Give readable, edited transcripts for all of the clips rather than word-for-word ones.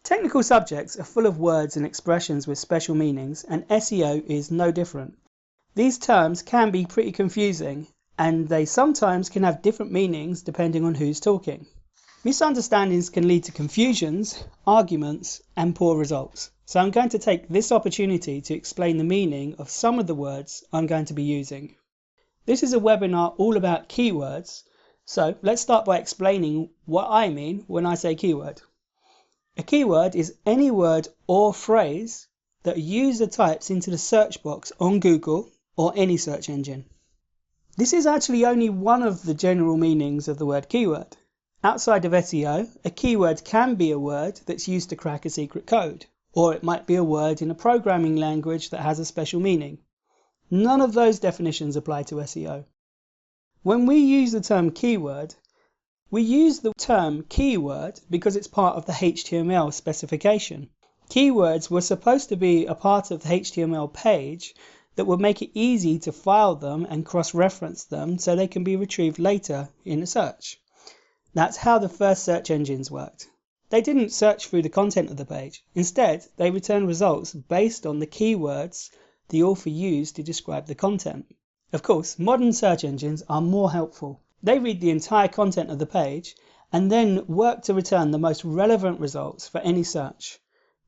Technical subjects are full of words and expressions with special meanings, and SEO is no different. These terms can be pretty confusing, and they sometimes can have different meanings depending on who's talking. Misunderstandings can lead to confusions, arguments, and poor results. So I'm going to take this opportunity to explain the meaning of some of the words I'm going to be using. This is a webinar all about keywords, so let's start by explaining what I mean when I say keyword. A keyword is any word or phrase that a user types into the search box on Google or any search engine. This is actually only one of the general meanings of the word keyword. Outside of SEO, a keyword can be a word that's used to crack a secret code, or it might be a word in a programming language that has a special meaning. None of those definitions apply to SEO. When we use the term keyword, we use the term keyword because it's part of the HTML specification. Keywords were supposed to be a part of the HTML page that would make it easy to file them and cross-reference them so they can be retrieved later in a search. That's how the first search engines worked. They didn't search through the content of the page. Instead, they returned results based on the keywords the author used to describe the content. Of course, modern search engines are more helpful. They read the entire content of the page and then work to return the most relevant results for any search.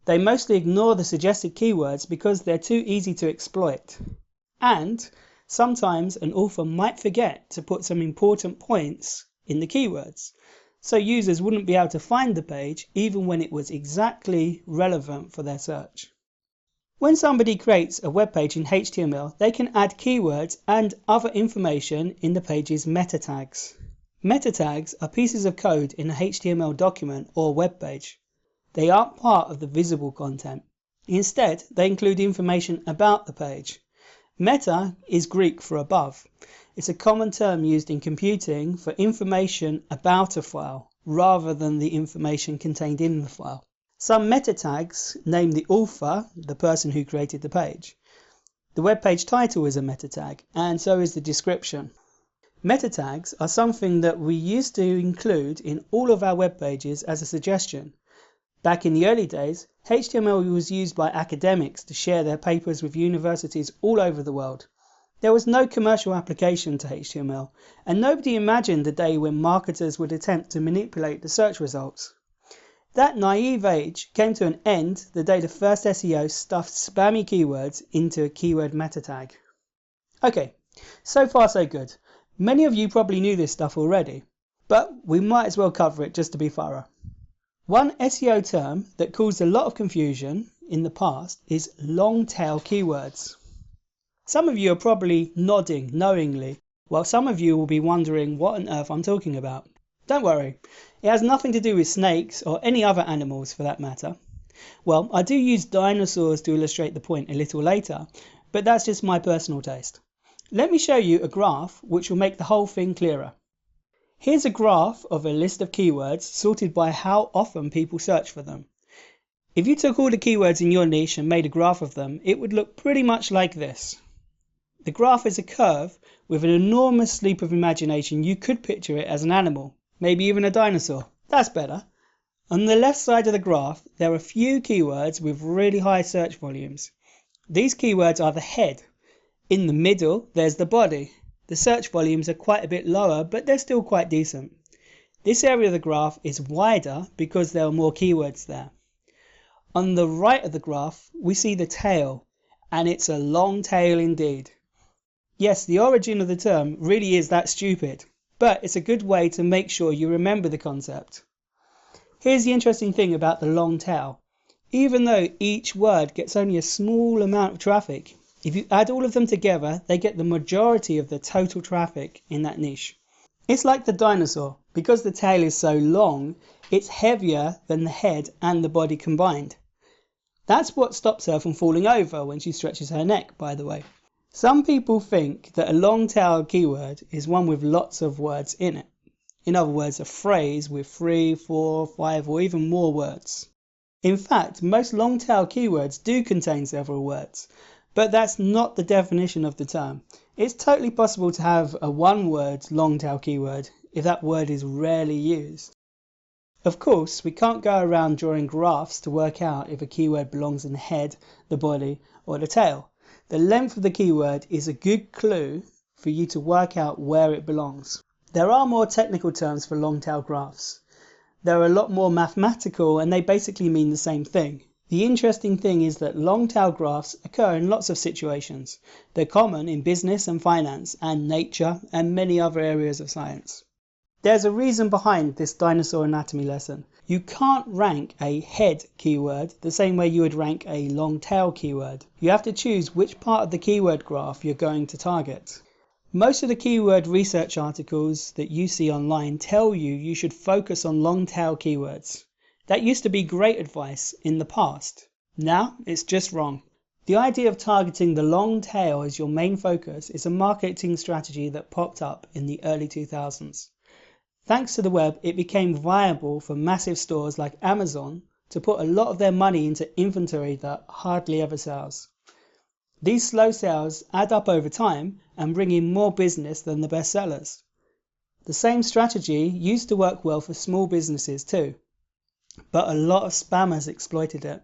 They mostly ignore the suggested keywords because they're too easy to exploit. And sometimes an author might forget to put some important points in the keywords, so users wouldn't be able to find the page even when it was exactly relevant for their search. When somebody creates a web page in HTML, they can add keywords and other information in the page's meta tags. Meta tags are pieces of code in a HTML document or web page. They aren't part of the visible content. Instead, they include information about the page. Meta is Greek for above. It's a common term used in computing for information about a file rather than the information contained in the file. Some meta tags name the author, the person who created the page. The web page title is a meta tag, and so is the description. Meta tags are something that we used to include in all of our web pages as a suggestion. Back in the early days, HTML was used by academics to share their papers with universities all over the world. There was no commercial application to HTML, and nobody imagined the day when marketers would attempt to manipulate the search results. That naive age came to an end the day the first SEO stuffed spammy keywords into a keyword meta tag. Okay, so far so good. Many of you probably knew this stuff already, but we might as well cover it just to be thorough. One SEO term that caused a lot of confusion in the past is long tail keywords. Some of you are probably nodding knowingly, while some of you will be wondering what on earth I'm talking about. Don't worry, it has nothing to do with snakes or any other animals for that matter. Well, I do use dinosaurs to illustrate the point a little later, but that's just my personal taste. Let me show you a graph which will make the whole thing clearer. Here's a graph of a list of keywords sorted by how often people search for them. If you took all the keywords in your niche and made a graph of them, it would look pretty much like this. The graph is a curve with an enormous leap of imagination. You could picture it as an animal, maybe even a dinosaur. That's better. On the left side of the graph, there are a few keywords with really high search volumes. These keywords are the head. In the middle, there's the body. The search volumes are quite a bit lower, but they're still quite decent. This area of the graph is wider because there are more keywords there. On the right of the graph, we see the tail, and it's a long tail indeed. Yes, the origin of the term really is that stupid, but it's a good way to make sure you remember the concept. Here's the interesting thing about the long tail. Even though each word gets only a small amount of traffic, if you add all of them together, they get the majority of the total traffic in that niche. It's like the dinosaur. Because the tail is so long, it's heavier than the head and the body combined. That's what stops her from falling over when she stretches her neck, by the way. Some people think that a long tail keyword is one with lots of words in it. In other words, a phrase with 3, 4, 5 or even more words. In fact, most long tail keywords do contain several words, but that's not the definition of the term. It's totally possible to have a one-word long tail keyword if that word is rarely used. Of course, we can't go around drawing graphs to work out if a keyword belongs in the head, the body, or the tail. The length of the keyword is a good clue for you to work out where it belongs. There are more technical terms for long tail graphs. They're a lot more mathematical and they basically mean the same thing. The interesting thing is that long tail graphs occur in lots of situations. They're common in business and finance and nature and many other areas of science. There's a reason behind this dinosaur anatomy lesson. You can't rank a head keyword the same way you would rank a long tail keyword. You have to choose which part of the keyword graph you're going to target. Most of the keyword research articles that you see online tell you should focus on long tail keywords. That used to be great advice in the past. Now it's just wrong. The idea of targeting the long tail as your main focus is a marketing strategy that popped up in the early 2000s. Thanks to the web, it became viable for massive stores like Amazon to put a lot of their money into inventory that hardly ever sells. These slow sales add up over time and bring in more business than the best sellers. The same strategy used to work well for small businesses too, but a lot of spammers exploited it.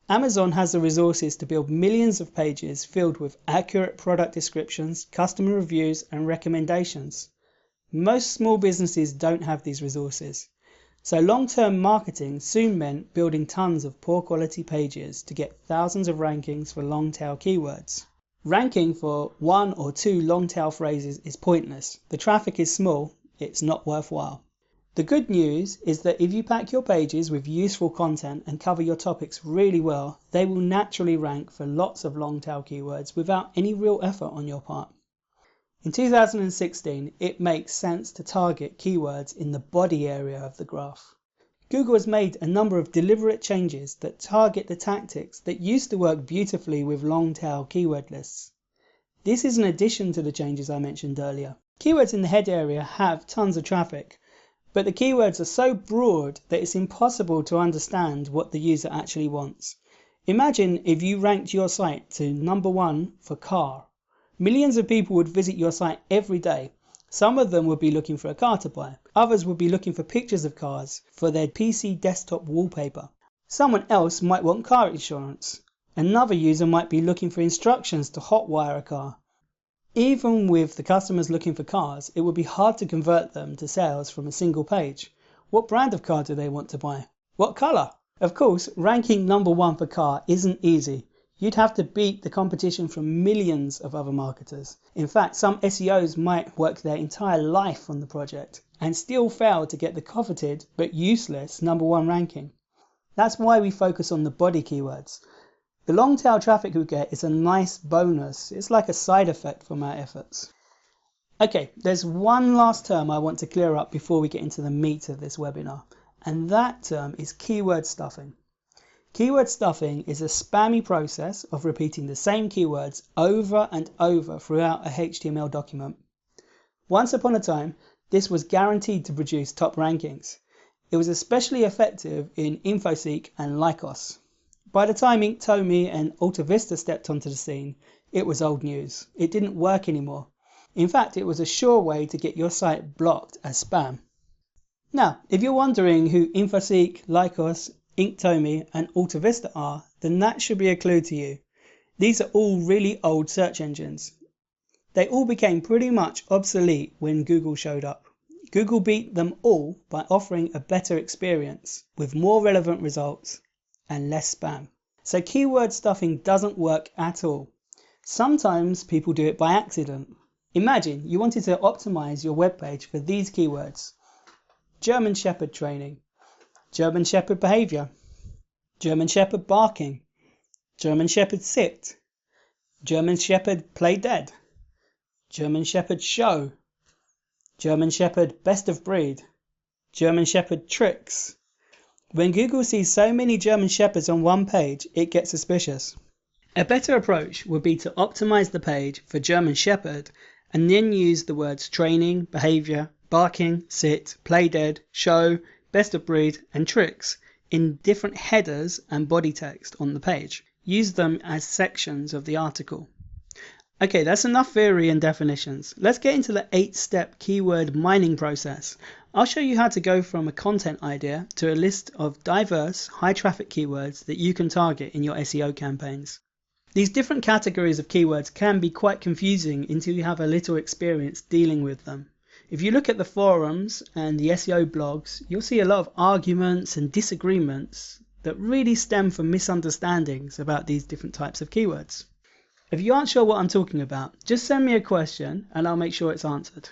Amazon has the resources to build millions of pages filled with accurate product descriptions, customer reviews, and recommendations. Most small businesses don't have these resources. So long-term marketing soon meant building tons of poor quality pages to get thousands of rankings for long-tail keywords. Ranking for one or two long-tail phrases is pointless. The traffic is small, it's not worthwhile. The good news is that if you pack your pages with useful content and cover your topics really well, they will naturally rank for lots of long-tail keywords without any real effort on your part. In 2016, it makes sense to target keywords in the body area of the graph. Google has made a number of deliberate changes that target the tactics that used to work beautifully with long-tail keyword lists. This is in addition to the changes I mentioned earlier. Keywords in the head area have tons of traffic, but the keywords are so broad that it's impossible to understand what the user actually wants. Imagine if you ranked your site to number 1 for car. Millions of people would visit your site every day. Some of them would be looking for a car to buy. Others would be looking for pictures of cars for their PC desktop wallpaper. Someone else might want car insurance. Another user might be looking for instructions to hotwire a car. Even with the customers looking for cars, it would be hard to convert them to sales from a single page. What brand of car do they want to buy? What colour? Of course, ranking number 1 for car isn't easy. You'd have to beat the competition from millions of other marketers. In fact, some SEOs might work their entire life on the project and still fail to get the coveted but useless number 1 ranking. That's why we focus on the body keywords. The long tail traffic we get is a nice bonus. It's like a side effect from our efforts. Okay, there's one last term I want to clear up before we get into the meat of this webinar, and that term is keyword stuffing. Keyword stuffing is a spammy process of repeating the same keywords over and over throughout a HTML document. Once upon a time, this was guaranteed to produce top rankings. It was especially effective in InfoSeek and Lycos. By the time Inktomi and AltaVista stepped onto the scene, it was old news. It didn't work anymore. In fact, it was a sure way to get your site blocked as spam. Now, if you're wondering who InfoSeek, Lycos, Inktomi and AltaVista are, then that should be a clue to you. These are all really old search engines. They all became pretty much obsolete when Google showed up. Google beat them all by offering a better experience with more relevant results and less spam. So keyword stuffing doesn't work at all. Sometimes people do it by accident. Imagine you wanted to optimize your web page for these keywords: German Shepherd training, German Shepherd behavior, German Shepherd barking, German Shepherd sit, German Shepherd play dead, German Shepherd show, German Shepherd best of breed, German Shepherd tricks. When Google sees so many German Shepherds on one page, it gets suspicious. A better approach would be to optimize the page for German Shepherd and then use the words training, behavior, barking, sit, play dead, show, best of breed and tricks in different headers and body text on the page. Use them as sections of the article. Okay, that's enough theory and definitions. Let's get into the 8-step keyword mining process. I'll show you how to go from a content idea to a list of diverse, high traffic keywords that you can target in your SEO campaigns. These different categories of keywords can be quite confusing until you have a little experience dealing with them. If you look at the forums and the SEO blogs, you'll see a lot of arguments and disagreements that really stem from misunderstandings about these different types of keywords. If you aren't sure what I'm talking about, just send me a question and I'll make sure it's answered.